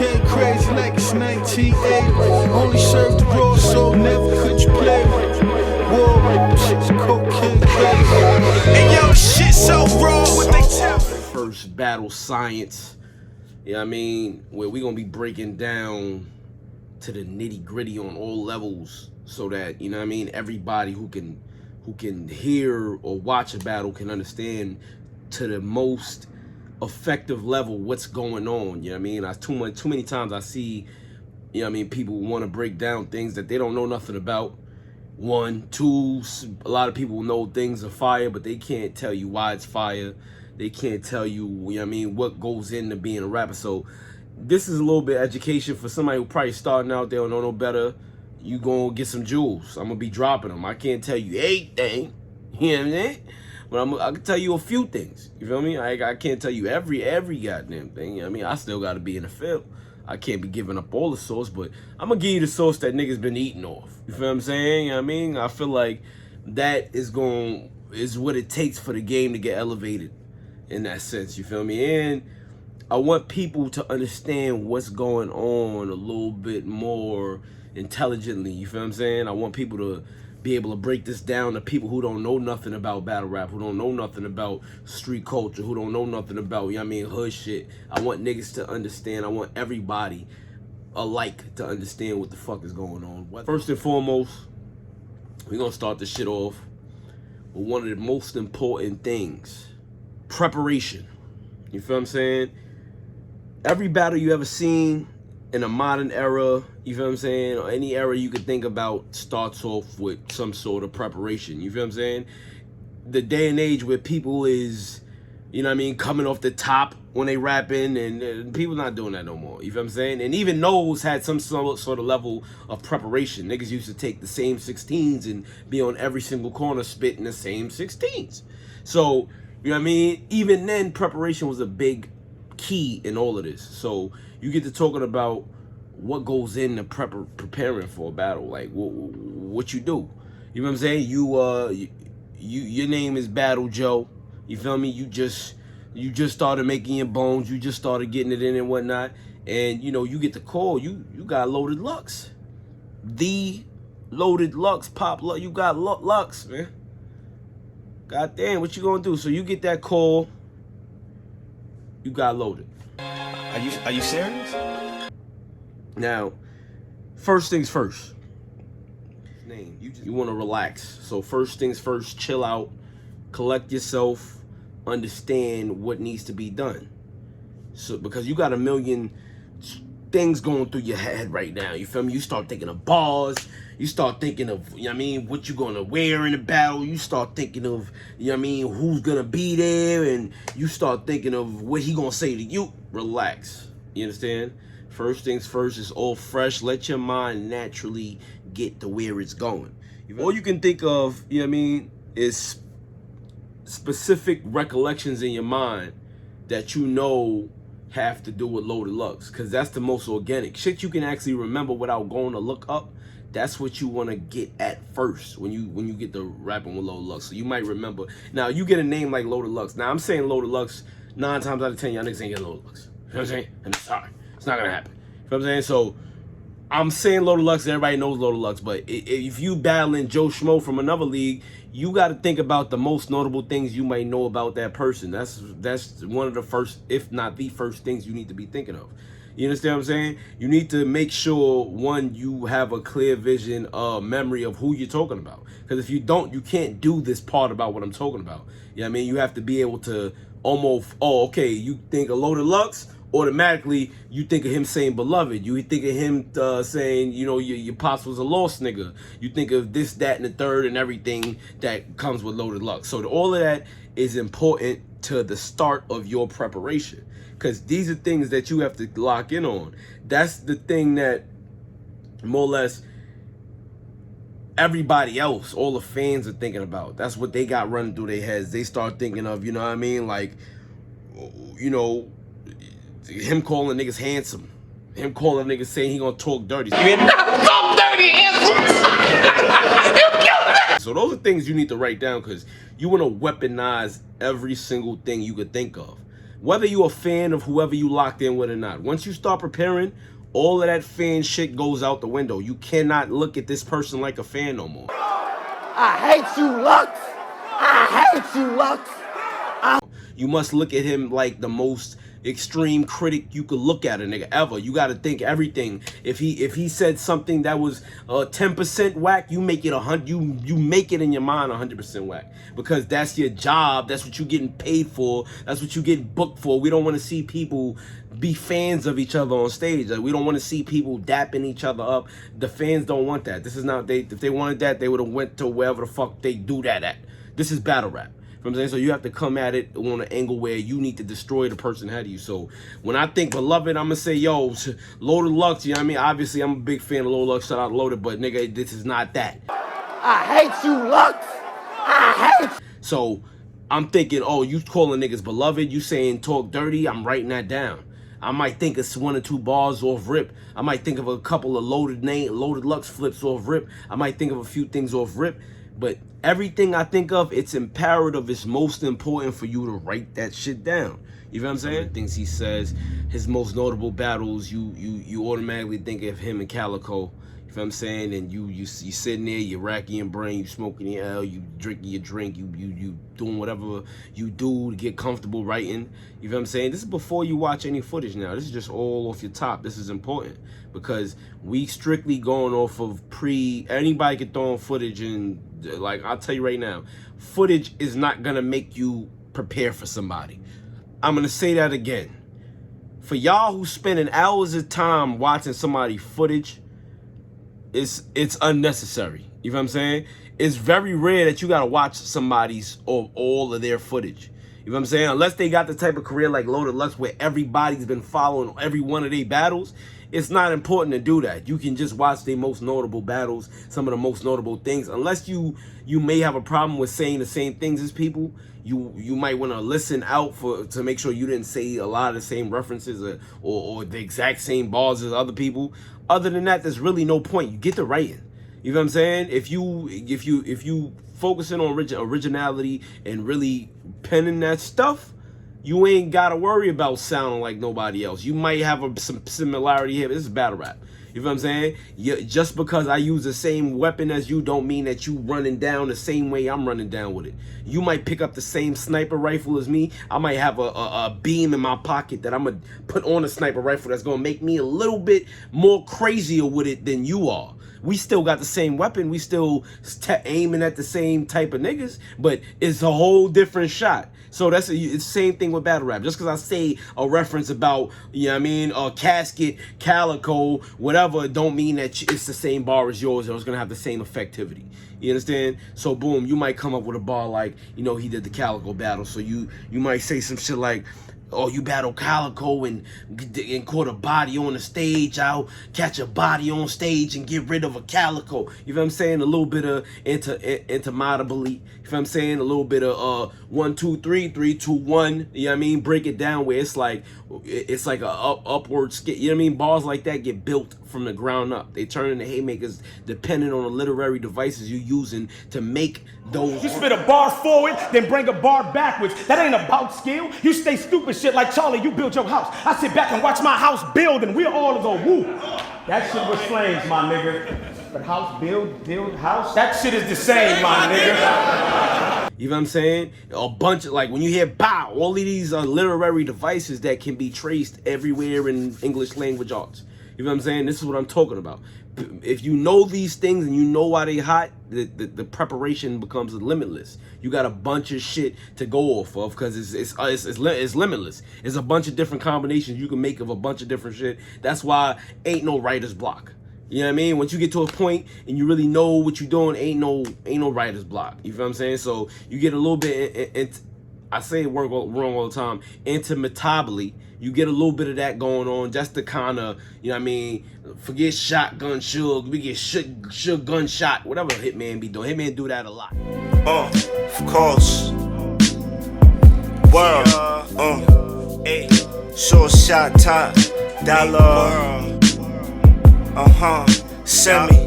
Cocaine crazy like it's 1980. Only served the raw, so never could you play me. Whoa, shit's cocaine crazy. And yo, shit so raw, what they tell me. First battle science, you know what I mean? Where we gonna be breaking down to the nitty gritty on all levels so that, you know what I mean, everybody who can hear or watch a battle can understand to the most effective level what's going on. You know what I mean? Too many times I see, you know what I mean, people want to break down things that they don't know nothing about. One, two, a lot of people know things are fire, but they can't tell you why it's fire. They can't tell you, you know what I mean, what goes into being a rapper. So this is a little bit of education for somebody who probably starting out there and don't know better. You gonna get some jewels. I'm gonna be dropping them. I can't tell you everything, you know what I mean? But I can tell you a few things. You feel me? I can't tell you every goddamn thing. You know what I mean? I still gotta be in the field. I can't be giving up all the sauce, but I'm gonna give you the sauce that niggas been eating off. You feel what I'm saying? You know what I mean? I feel like that is what it takes for the game to get elevated in that sense. You feel me? And I want people to understand what's going on a little bit more intelligently. You feel what I'm saying? I want people to be able to break this down to people who don't know nothing about battle rap, who don't know nothing about street culture, who don't know nothing about, you know what I mean, hood shit. I want niggas to understand. I want everybody alike to understand what the fuck is going on. First and foremost, we're gonna start this shit off with one of the most important things: preparation. You feel what I'm saying? Every battle you ever seen in a modern era, you feel what I'm saying, or any era you could think about, starts off with some sort of preparation. You feel what I'm saying? The day and age where people is, you know what I mean, coming off the top when they rapping, and people not doing that no more. You feel what I'm saying? And even those had some sort of level of preparation. Niggas used to take the same 16s and be on every single corner spitting the same 16s. So, you know what I mean? Even then, preparation was a big key in all of this. So you get to talking about what goes into preparing for a battle, like what you do. You know what I'm saying? Your name is Battle Joe. You feel me? You just started making your bones. You just started getting it in and whatnot. And you know, you get the call. You got Loaded Lux, the Loaded Lux, Pop Lux. You got Lux, man. God damn, what you gonna do? So you get that call. You got loaded. Are you serious? Now, first things first. You want to relax. So first things first, chill out, collect yourself, understand what needs to be done. So because you got a million things going through your head right now. You feel me? You start thinking of bars. You start thinking of, you know what I mean, what you gonna wear in the battle. You start thinking of, you know what I mean, who's gonna be there, and you start thinking of what he gonna say to you. Relax. You understand? First things first, is all fresh. Let your mind naturally get to where it's going. All you can think of, you know what I mean, is specific recollections in your mind that you know have to do with Loaded Lux, because that's the most organic shit you can actually remember without going to look up. That's what you want to get at first when you get to rapping with Loaded Lux. So you might remember. Now you get a name like Loaded Lux. Now I'm saying Loaded Lux 9 times out of 10 y'all niggas ain't getting Loaded Lux. You know what I'm saying? And sorry, it's not gonna happen. You know what I'm saying? So I'm saying Loaded Lux, everybody knows Loaded Lux, but if you battling Joe Schmo from another league, you got to think about the most notable things you might know about that person. That's one of the first, if not the first things you need to be thinking of. You understand what I'm saying? You need to make sure, one, you have a clear vision, memory of who you're talking about. Because if you don't, you can't do this part about what I'm talking about. You know what I mean? You have to be able to almost, oh, okay, you think of Loaded Lux, automatically you think of him saying beloved. You think of him saying, you know, your pops was a lost nigga. You think of this, that, and the third and everything that comes with Loaded Lux. So all of that is important to the start of your preparation, because these are things that you have to lock in on. That's the thing that more or less everybody else, all the fans are thinking about. That's what they got running through their heads. They start thinking of, you know what I mean, like, you know, him calling niggas handsome, him calling niggas saying he gonna talk dirty. You ain't never talk dirty, So those are things you need to write down, because you want to weaponize every single thing you could think of. whether you're a fan of whoever you locked in with or not. Once you start preparing, all of that fan shit goes out the window. You cannot look at this person like a fan no more. I hate you, Lux. I hate you, Lux. You must look at him like the most extreme critic you could look at a nigga ever. You got to think everything. If he said something that was 10% whack, you make it 100. You make it in your mind 100% whack, because that's your job. That's what you're getting paid for. That's what you get booked for. We don't want to see people be fans of each other on stage. Like, we don't want to see people dapping each other up. The fans don't want that. This is not they. If they wanted that, they would have went to wherever the fuck they do that at. This is battle rap. You know what I'm saying? So you have to come at it on an angle where you need to destroy the person ahead of you. So when I think Beloved, I'm gonna say, yo, Loaded Lux, you know what I mean? Obviously, I'm a big fan of Loaded Lux. Shout out Loaded, but nigga, this is not that. I hate you, Lux. I hate you. So I'm thinking, oh, you calling niggas Beloved, you saying talk dirty, I'm writing that down. I might think it's 1 or 2 bars off rip. I might think of a couple of Loaded Lux flips off rip. I might think of a few things off rip. But everything I think of, it's imperative, it's most important for you to write that shit down. You know what I'm saying? Things he says, his most notable battles, you automatically think of him and Calico. You know what I'm saying? And you sitting there, you're racking your brain, you smoking your L, you drinking your drink, you doing whatever you do to get comfortable writing. You know what I'm saying? This is before you watch any footage now. This is just all off your top. This is important because we strictly going off of anybody can throw on footage, and like I'll tell you right now, footage is not gonna make you prepare for somebody. I'm gonna say that again. For y'all who spending hours of time watching somebody footage, it's unnecessary. You know what I'm saying? It's very rare that you gotta watch somebody's or all of their footage. You know what I'm saying? Unless they got the type of career like Loaded Lux where everybody's been following every one of their battles, it's not important to do that. You can just watch their most notable battles, some of the most notable things. Unless you may have a problem with saying the same things as people, you might want to listen out to make sure you didn't say a lot of the same references or the exact same bars as other people. Other than that, there's really no point. You get to writing. You know what I'm saying? If you focusing on originality and really penning that stuff, you ain't gotta worry about sounding like nobody else. You might have some similarity here. This is battle rap. You know what I'm saying? Just because I use the same weapon as you don't mean that you running down the same way I'm running down with it. You might pick up the same sniper rifle as me. I might have a beam in my pocket that I'm going to put on a sniper rifle that's going to make me a little bit more crazier with it than you are. We still got the same weapon. We still aiming at the same type of niggas, but it's a whole different shot. So it's the same thing with battle rap. Just because I say a reference about, you know what I mean, Casket, Calico, whatever, don't mean that it's the same bar as yours or it's going to have the same effectivity. You understand? So boom, you might come up with a bar like, you know, he did the Calico battle. So you might say some shit like, oh, you battle Calico and caught a body on the stage. I'll catch a body on stage and get rid of a Calico. You know what I'm saying? A little bit of intermodably. You know what I'm saying? A little bit of 1, 2, 3, 3, 2, 1. You know what I mean? Break it down where it's like a upward skit. You know what I mean? Bars like that get built from the ground up. They turn into haymakers depending on the literary devices you're using to make those. You spit a bar forward, then bring a bar backwards. That ain't about skill. You stay stupid shit like Charlie, you build your house. I sit back and watch my house build and we'll all go woo. That shit was flames, my nigga. But house build house, that shit is the same, my nigga. You know what I'm saying? A bunch of, like, when you hear bow, all of these are literary devices that can be traced everywhere in English language arts. You know what I'm saying? This is what I'm talking about. If you know these things and you know why they hot, the preparation becomes limitless. You got a bunch of shit to go off of because it's limitless. It's a bunch of different combinations you can make of a bunch of different shit. That's why ain't no writer's block. You know what I mean? Once you get to a point and you really know what you're doing, ain't no writer's block. You feel what I'm saying? So you get a little bit, I say it wrong all the time, intermitably. You get a little bit of that going on just to kind of, you know what I mean, forget shotgun Suge, we get Suge gunshot, whatever Hitman be doing. Hitman do that a lot. Of course. World. Short shot top. Dollar. Semi.